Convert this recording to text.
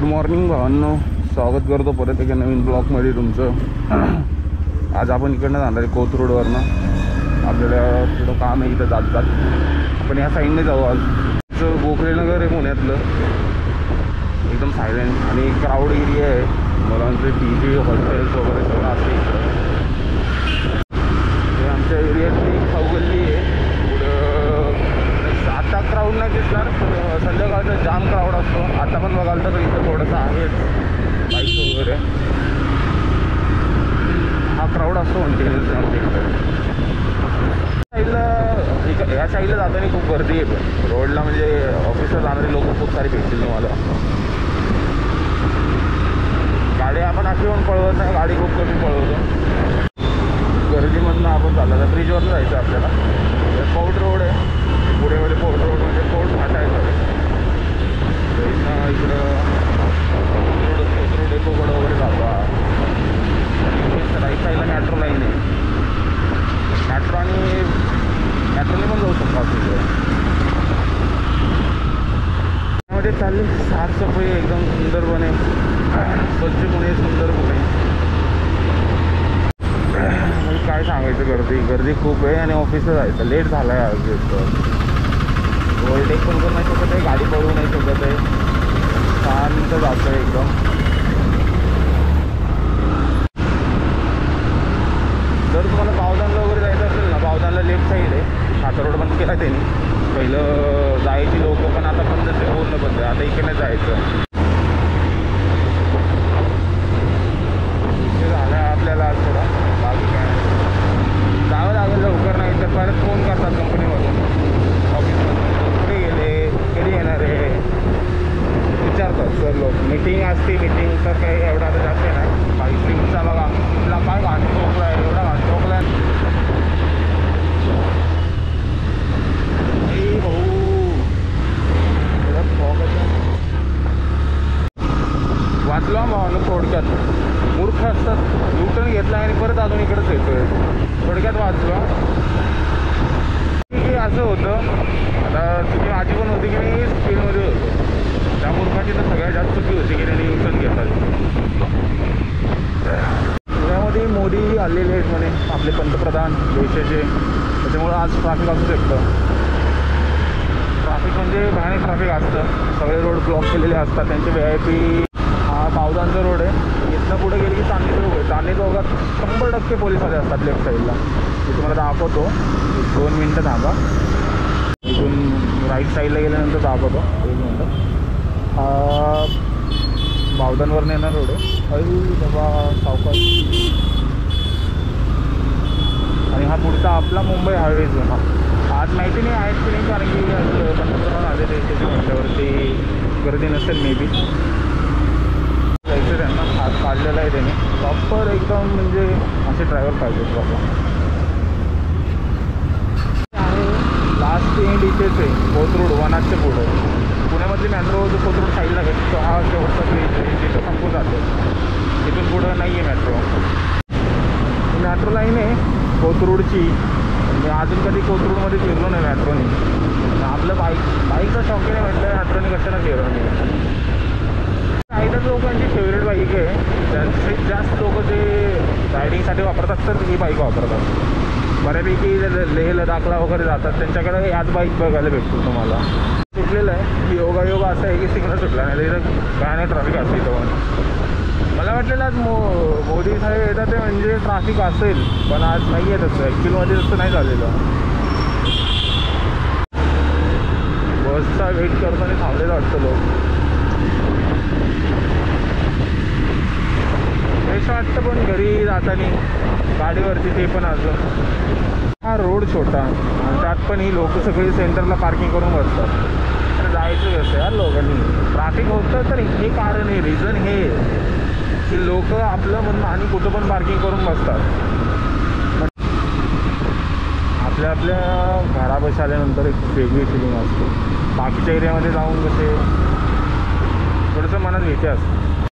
Good morning भावांनो, स्वागत करतो परत एका नवीन ब्लॉगमध्ये तुमचं. आज आपण इकडनं जाणार आहे कोथ रोडवरनं. आपल्याला थोडं काम आहे इथं जात आपण या साईडने जाऊ. आज गोखले नगर आहे पुण्यातलं, एकदम सायलेंट आणि क्राऊड एरिया आहे. मुलांचे पीजी हॉस्टेल्स वगैरे सगळं असते इकडं. हे आमच्या एरियातली एक चौगल्ली आहे. पुढं आता क्राऊड नाही दिसणार, पण संध्याकाळचा जाम क्राऊड असतो. आता पण बघाल तर इथं थोडंसं आहेच बाईक्स वगैरे. हा क्राऊड असतो म्हणते आमच्या इकडे. साईडला ह्या साईडला जाताना खूप गर्दी आहे, पण रोडला म्हणजे ऑफिसला जाणारे लोक खूप सारे भेटतील तुम्हाला. गाडी आपण अशी पण पळवत नाही, गाडी खूप कमी पळवतो. गर्दीमधनं आपण चाललं ब्रिजवरनं जायचं आपल्याला. फोर्ट रोड आहे पुढे, फोर्ट रोड म्हणजे फोर्ट फाटा आहे सगळे. इकडं कोथरूड डेपोकडं वगैरे जातो. राईट साईडला मॅट्रो लाईन आहे. मॅट्रो आणि मॅट्रोने पण जाऊ शकतो आपण इकडे. त्यामध्ये चालली साफसफाई एकदम सुंदरपणे, स्वच्छपणे, सुंदरपणे. काय सांगायचं, गर्दी खूप आहे आणि ऑफिसला जायचं लेट झाला आहे. आज ओव्हरटेक पण करू नाही शकत आहे, गाडी पळवू नाही शकत आहे. शांत जातं आहे एकदम. जर तुम्हाला बावधानला वगैरे जायचं असेल ना, बावधानला लेफ्ट साईड आहे. आता रोड बंद केला त्यांनी. पहिलं जायची लोक, पण आता बंदच आहे, पूर्ण बंद आहे. आता इकडे जायचं झालं आहे आपल्याला आज थोडा. बाकी काय जावं लागेल लवकर, नाही तर परत फोन करतात कंपनीमधून, ऑफिसमधून कुठे गेले, कधी येणार आहे विचारतात सर लोक. मीटिंग असते, मीटिंग तर काही एवढा तर जास्त नाही. 22 मिनिटचा बघा तुला काय घाण ठोकला आहे, एवढा घाण ठोकला आहे भाऊ. वाचलो भावानं थोडक्यात. मूर्ख असतात, न्यूटन घेतला आणि परत अजून इकडेच येतोय. थोडक्यात वाचलो. ठीक आहे, असं होतं. आता तुझी माझी पण होती की मी स्पीडमध्ये होतो. त्या मूर्खाची तर सगळ्यात जास्त चुकी होती की त्यांनी न्यूटन घेतात. पुण्यामध्ये मोदी आलेले आहेत म्हणे, आपले पंतप्रधान देशाचे. त्याच्यामुळं आज ट्रॅफिक असू शकतं. ट्रॅफिक म्हणजे भयानक ट्रॅफिक असतं. सगळे रोड ब्लॉक केलेले असतात त्यांचे. VIP हा बावधानचा रोड आहे. इथनं पुढे गेले की चांदणी चौक आहे. चांदणी चौकात 100% पोलिसवाले असतात लेफ्ट साईडला. मी तुम्हाला दाखवतो, 2 मिनटं थांबा. इथून राईट साईडला गेल्यानंतर दाखवतो, 1 मिनटं. हा बावधानवर येणार रोड आहे. बाबा सावकाश. आणि हा पुढचा आपला मुंबई हायवे झोन. आज माहिती नाही आहेत की नाही, कारण की आज पंतप्रधान आले देशाचे म्हटल्यावरती गर्दी नसेल मे बी. जायचं त्यांना, आज काढलेला आहे त्याने प्रॉपर एकदम, म्हणजे असे ड्रायव्हर पाहिजे प्रॉपर. आहे लास्ट एंड इथेच आहे, कोथरूड वनाच्या पुढे. पुण्यामधली मॅट्रो जो कोथरूड साईडला घेतो हा शेवटचा ब्रिज आहे, तिथं संपून जातो. तिथून पुढं नाही आहे मॅट्रो. मॅट्रो लाईन आहे कोथरूडची. मी अजून कधी कोथरूडमध्ये फिरलो नाही मॅट्रोने. आपलं बाईकचा शौकीने म्हटलं मॅट्रोने कशाला फिरवलं नाही. काही लोकांची फेवरेट बाईक आहे, जास्तीत जास्त लोक जे रायडिंगसाठी वापरतात तर ही बाईक वापरतात. बऱ्यापैकी लेह लडाखला वगैरे जातात, त्यांच्याकडे याच बाईक बघायला भेटतो तुम्हाला. सुटलेलं आहे योगा असं आहे की सिग्नल सुटला नाही, इथं भयानक ट्रॅफिक असते इथं. मला वाटलेलं आज मोदी साहेब येतात ते म्हणजे ट्रॅफिक असेल, पण आज नाही आहे तसं. ॲक्च्युअलमध्ये तसं नाही झालेलं. बसचा वेट करताना थांबलेलं वाटतं लोक. फ्रेश वाटतं, पण घरी जाताना गाडीवरती ते पण अजून. हा रोड छोटा आणि त्यात पण ही लोक सगळी सेंटरला पार्किंग करून बसतात. तर जायचं कसं यार लोकांनी. ट्रॅफिक होतं तर हे कारण आहे, रिझन हे की लोक आपलं म्हणून आणि कुठं पण पार्किंग करून बसतात. आपल्या घरापाशी आल्यानंतर एक वेगळी फिलिंग असते. बाकीच्या एरियामध्ये जाऊन कसे थोडंसं मनात भीती असते.